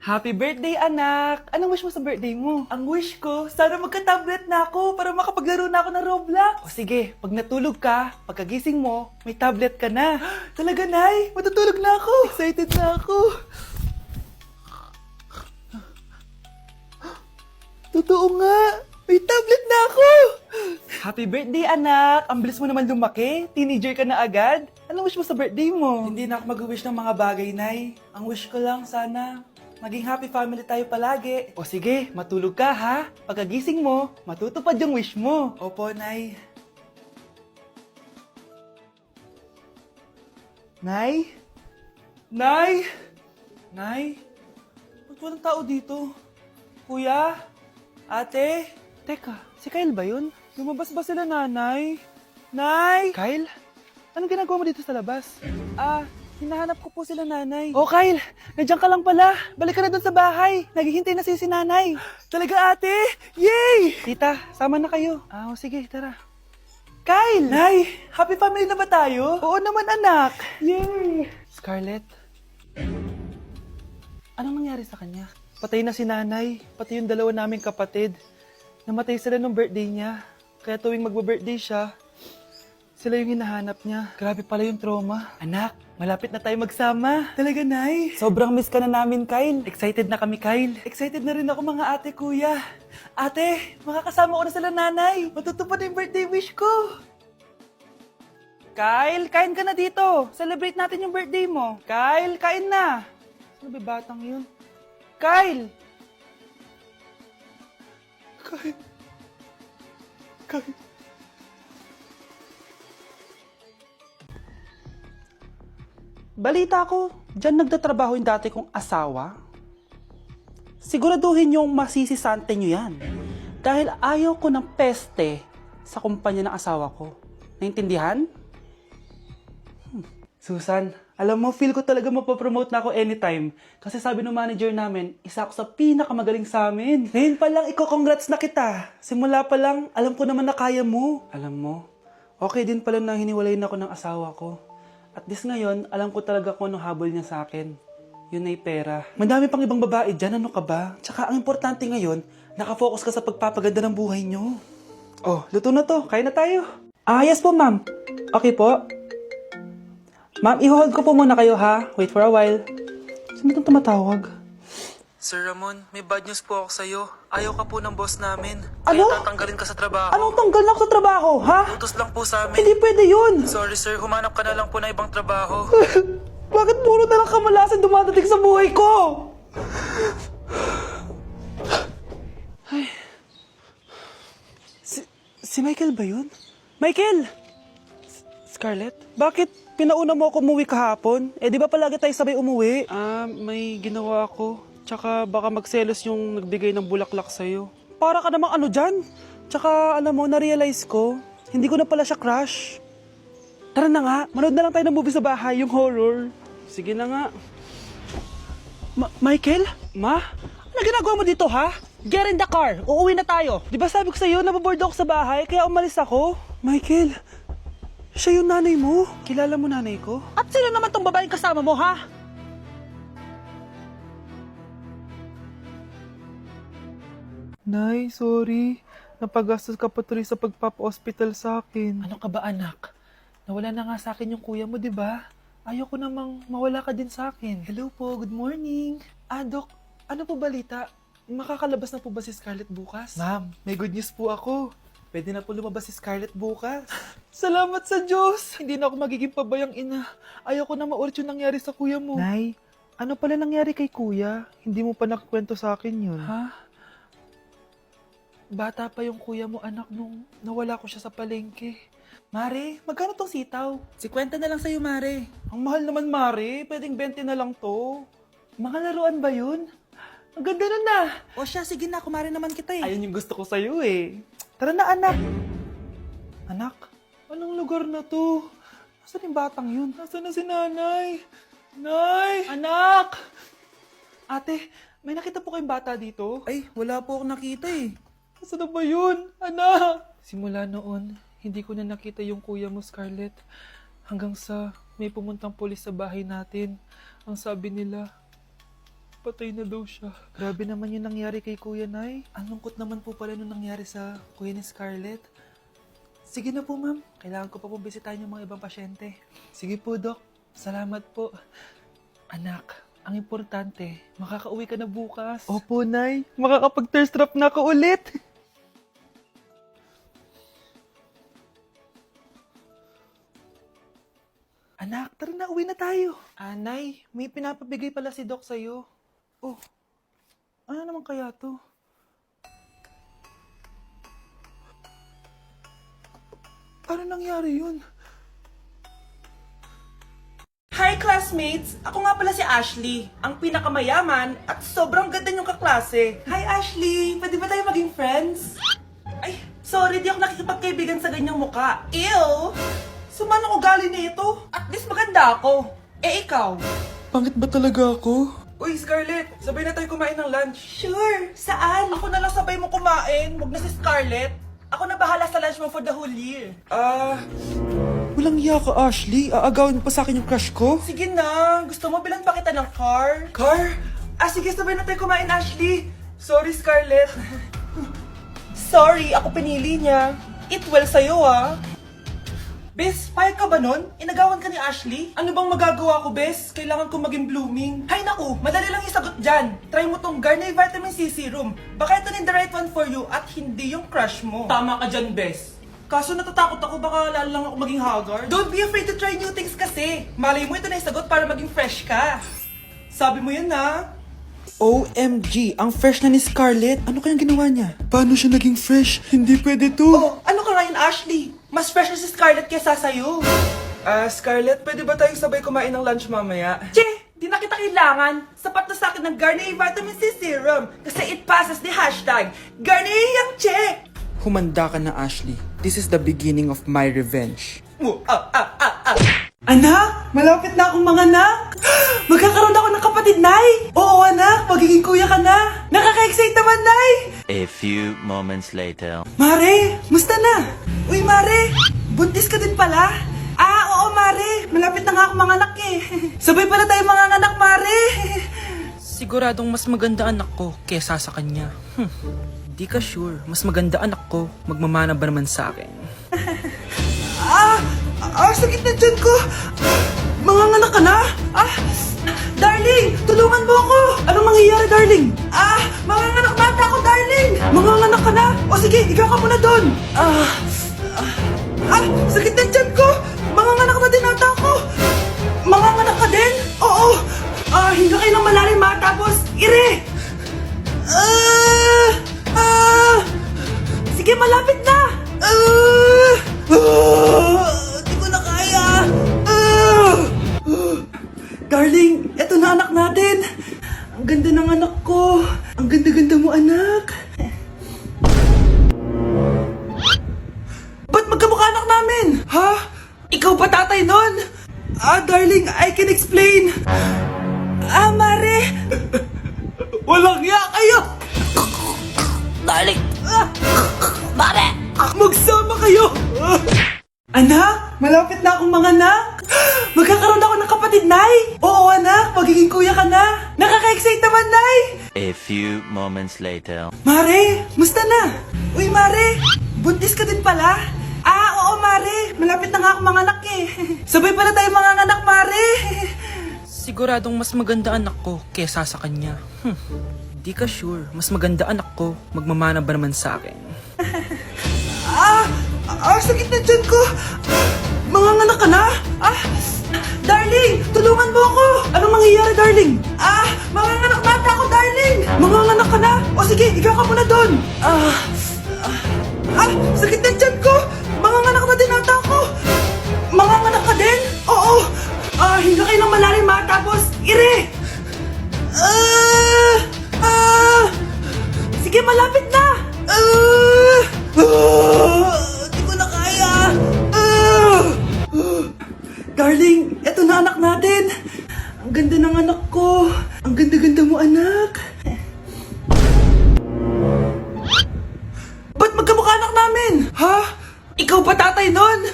Happy birthday, anak! Anong wish mo sa birthday mo? Ang wish ko, sana magka-tablet na ako para makapaglaro na ako ng Roblox. O sige, pag natulog ka, pagkagising mo, may tablet ka na. Talaga, Nay? Matutulog na ako. Excited na ako. Totoo nga! May tablet na ako! Happy birthday, anak! Ang bilis mo naman lumaki. Teenager ka na agad. Anong wish mo sa birthday mo? Hindi na ako mag-wish ng mga bagay, Nay. Ang wish ko lang, sana maging happy family tayo palagi. O sige, matulog ka ha. Pagkagising mo, matutupad yung wish mo. Opo, Nay. Nay? Nay? Nay? Ba't walang tao dito? Kuya? Ate? Teka, si Kyle ba yun? Lumabas ba sila, nanay? Nay! Kyle? Anong ginagawa mo dito sa labas? Hinahanap ko po sila, nanay. Oh, Kyle! Nandiyan ka lang pala. Balik ka na dun sa bahay. Naghihintay na si nanay. Talaga, ate? Yay! Tita, sama na kayo. Sige, tara. Kyle! Nay, happy family na ba tayo? Oo naman, anak. Yay! Scarlett? Anong nangyari sa kanya? Patay na si nanay, pati yung dalawa naming kapatid. Namatay sila nung birthday niya. Kaya tuwing magbe-birthday siya, sila yung hinahanap niya. Grabe pala yung trauma. Anak, malapit na tayo magsama. Talaga, Nay. Sobrang miss ka na namin, Kyle. Excited na kami, Kyle. Excited na rin ako, mga ate, kuya. Ate, makakasama ko na sila, nanay. Matutupad na yung birthday wish ko. Kyle, kain ka na dito. Celebrate natin yung birthday mo. Kyle, kain na. Sino ba batang yun? Kyle! Kyle. Kyle. Balita ko, dyan nagtatrabaho yung dati kong asawa. Siguraduhin yung masisisante nyo yan. Dahil ayaw ko ng peste sa kumpanya ng asawa ko. Naintindihan? Susan, alam mo, feel ko talaga mapopromote na ako anytime. Kasi sabi ng manager namin, isa ako sa pinakamagaling sa amin. Ngayon pa lang, congrats na kita. Simula pa lang, alam ko naman na kaya mo. Alam mo, okay din pala na hiniwalay na ako ng asawa ko. At this ngayon, alam ko talaga kung anong habol niya sa akin. Yun ay pera. Madami pang ibang babae dyan, ano ka ba? Tsaka ang importante ngayon, nakafocus ka sa pagpapaganda ng buhay nyo. Oh, luto na to. Kain na tayo. Yes po, ma'am. Okay po. Ma'am, i-hold ko po muna kayo, ha? Wait for a while. Sino itong tumatawag? Sir Ramon, may bad news po ako sa'yo. Ayaw ka po ng boss namin. Ano? Kaya tatanggalin ka sa trabaho. Anong tanggal na ako sa trabaho, ha? Utos lang po sa amin. Hindi pwede yun! Sorry sir, humanap ka na lang po na ibang trabaho. Bakit puro na lang kamalasan dumadating sa buhay ko? Si Michael ba yun? Michael! Scarlett? Bakit pinauna mo ako umuwi kahapon? Di ba palagi tayo sabay umuwi? May ginawa ako. Tsaka baka magselos yung nagbigay ng bulaklak sa'yo. Para ka namang ano dyan? Tsaka alam mo, na-realize ko, hindi ko na pala siya crush. Tara na nga, manood na lang tayo ng movie sa bahay, yung horror. Sige na nga. Michael? Ma? Ano ginagawa mo dito, ha? Get in the car! Uuwi na tayo! Di ba sabi ko sa'yo, nababoard ako sa bahay, kaya umalis ako? Michael, siya yung nanay mo? Kilala mo nanay ko? At sino naman tong babaeng kasama mo, ha? Nay, sorry. Napagastos ka pa tuloy sa pagpapa-hospital sa akin. Ano ka ba, anak? Nawala na nga sa akin yung kuya mo, di ba? Ayoko namang mawala ka din sa akin. Hello po, good morning. Dok, ano po balita? Makakalabas na po ba si Scarlett bukas? Ma'am, may good news po ako. Pwede na po lumabas si Scarlett bukas. Salamat sa Diyos! Hindi na ako magiging pabayang ina. Ayoko na maulit yung nangyari sa kuya mo. Nay, ano pala nangyari kay kuya? Hindi mo pa nakakwento sa akin yun. Ha? Bata pa yung kuya mo, anak, nung nawala ko siya sa palengke. Mare, magkano tong sitaw? 50 na lang sa'yo, Mare. Ang mahal naman, Mare. Pwedeng 20 na lang to. Mga laruan ba yun? Ang ganda nun na. O siya, sige na, kumari naman kita eh. Ayun yung gusto ko sa'yo eh. Tara na, anak. Anak, anong lugar na to? Nasaan yung batang yun? Nasaan na si nanay? Nay! Anak! Ate, may nakita po kayong bata dito? Ay, wala po akong nakita eh. Nasaan na ba yun? Anak! Simula noon, hindi ko na nakita yung kuya mo, Scarlett. Hanggang sa may pumuntang pulis sa bahay natin. Ang sabi nila, Patay na daw siya. Grabe naman yung nangyari kay Kuya Nay. Ang lungkot naman po pala nung nangyari sa kuya ni Scarlett. Sige na po, ma'am. Kailangan ko pa pong bisitahin yung mga ibang pasyente. Sige po, Dok. Salamat po. Anak, ang importante, makakauwi ka na bukas. Opo, Nay. Makakapag-thirst trap na ako ulit. Anak, tara na, uwi na tayo. Nay, may pinapabigay pala si Doc sa'yo. Oh, ano naman kaya to? Paano nangyari yun? Hi classmates! Ako nga pala si Ashley, ang pinakamayaman at sobrang ganda niyong kaklase. Hi Ashley! Pwede ba tayo maging friends? Ay, sorry, di ako nakikipagkaibigan sa ganyang muka. Ew! Sumanong ugali na ito. At least maganda ako. Eh ikaw? Pangit ba talaga ako? Uy Scarlett, sabay na tayo kumain ng lunch. Sure! Saan? Ako na lang sabay mo kumain. Huwag na si Scarlett. Ako na bahala sa lunch mo for the whole year. Walang iya ka, Ashley. Aagawin pa sa akin yung crush ko. Sige na. Gusto mo bilan pa kita ng car? Car? Sige, sabay na tayo kumain, Ashley. Sorry, Scarlett. Sorry, ako pinili niya. Eat well sa'yo, ah. Bes, payag ka ba nun? Inagawan ka ni Ashley? Ano bang magagawa ko, Bes? Kailangan ko maging blooming. Hay naku, madali lang yung sagot dyan. Try mo tong Garnier Vitamin C Serum. Baka ito din the right one for you at hindi yung crush mo. Tama ka dyan, Bes. Kaso natatakot ako, baka lalo lang ako maging haggard. Don't be afraid to try new things kasi. Malay mo ito na yung sagot para maging fresh ka. Sabi mo yun na. OMG, ang fresh na ni Scarlett. Ano kayang ginawa niya? Paano siya naging fresh? Hindi pwede to. Oh, ano ka ngayon, Ashley? Mas fresh na si Scarlett kesa sa'yo. Scarlett, pwede ba tayong sabay kumain ng lunch mamaya? Che, di na kita kailangan. Sapat na sa akin ng Garnier Vitamin C Serum. Kasi it passes the hashtag Garnier yang che. Humanda ka na, Ashley. This is the beginning of my revenge. Anak, malapit na akong manganak. Magkakaroon ako ng kapatid, Nay. Oo, anak, magiging kuya ka na. Nakaka-excite naman, Nay. A few moments later. Mare, musta na? Uy, Mare, buntis ka din pala? Oo, Mare, malapit na nga akong manganak eh. Sabay pala tayo manganganak, Mare. Siguradong mas maganda anak ko kesa sa kanya. Di ka sure. Mas maganda anak ko. Magmamana ba naman sa akin? Sakit na dyan ko. Manganganak ka na? Darling, tulungan mo ako. Anong mangyayari, darling? Manganganak na ako, darling. Manganganak ka na? O sige, ikaw ka muna doon. Sakit na dyan ko. Manganganak na din ata ako. Manganganak ka din? Oo. Hinga kayo ng malalim ha, tapos ire. Sige, malapit na. Di ko na kaya. Darling, eto na anak natin. Ang ganda ng anak ko. Ang ganda-ganda mo, anak. Ba't magkamukha anak namin? Ha? Ikaw ba tatay nun? Darling, I can explain. Mare. Walang ya kayo. Darling! Mare! Magsama kayo. Anak, malapit na akong manganak. Magkakaroon ako ng kapatid, Nay. Oo, anak, magiging kuya ka na. Nakaka-excite naman, Nay. A few moments later. Mare, musta na? Uy, Mare, buntis ka din pala? Oo, Mare, malapit na nga akong manganak eh. Sabay pala tayo manganganak, Mare. Siguradong mas maganda anak ko kesa sa kanya. Di ka sure. Mas maganda anak ko. Magmamana ba naman sa akin? Sakit na dyan ko. Manganganak ka na? Darling, tulungan mo ako. Anong mangyayari, darling? Manganganak na ata ako, darling. Manganganak ka na? O sige, ikaw ka muna doon. Sakit na dyan ko. Manganganak na din ata ako. Manganganak ka din? Oo. Hinga kayo ng malalim ha, tapos ire. Sige, malapit na. Di ko na kaya. Darling, eto na anak natin. Ang ganda ng anak ko. Ang ganda-ganda mo, anak. Ba't magkamukha anak namin? Ha? Ikaw ba tatay nun?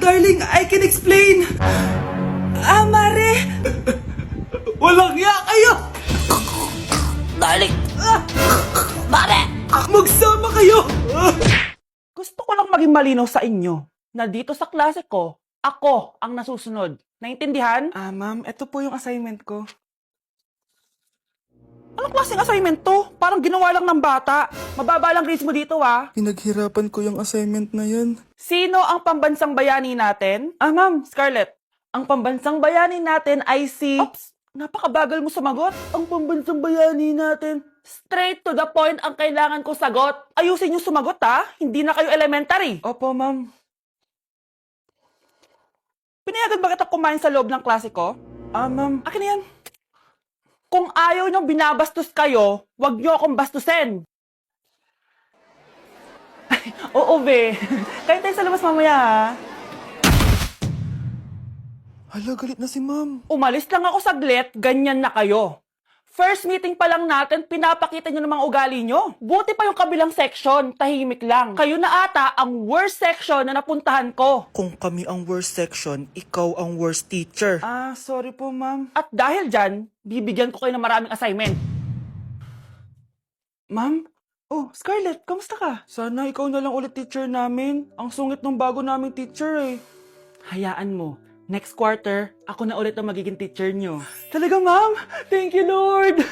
Darling, I can explain. Mare. Walang ya kayo. Magsama kayo! Gusto ko lang maging malinaw sa inyo na dito sa klase ko, ako ang nasusunod. Naintindihan? Ma'am, ito po yung assignment ko. Anong klaseng assignment to? Parang ginawa lang ng bata. Mababa lang grades mo dito, ah. Pinaghirapan ko yung assignment na yan. Sino ang pambansang bayani natin? Ma'am, Scarlett. Ang pambansang bayani natin ay si... Oops! Napakabagal mo sumagot. Ang pambansang bayani natin. Straight to the point ang kailangan ko sagot. Ayusin yung sumagot, ha? Hindi na kayo elementary. Opo, ma'am. Pinayagan ba kita kumain sa loob ng klase ko? Ma'am. Akin na yan. Kung ayaw niyong binabastos kayo, wag niyo akong bastusin. Oo, be. Kain tayo sa labas mamaya, ha? Hala, galit na si ma'am. Umalis lang ako saglit, ganyan na kayo. First meeting pa lang natin, pinapakita nyo ng mga ugali nyo. Buti pa yung kabilang section, tahimik lang. Kayo na ata ang worst section na napuntahan ko. Kung kami ang worst section, ikaw ang worst teacher. Sorry po, ma'am. At dahil dyan, bibigyan ko kayo ng maraming assignment. Ma'am? Oh, Scarlett, kamusta ka? Sana ikaw na lang ulit teacher namin. Ang sungit ng bago naming teacher eh. Hayaan mo, next quarter, ako na ulit ang magiging teacher nyo. Talaga, ma'am? Thank you, Lord!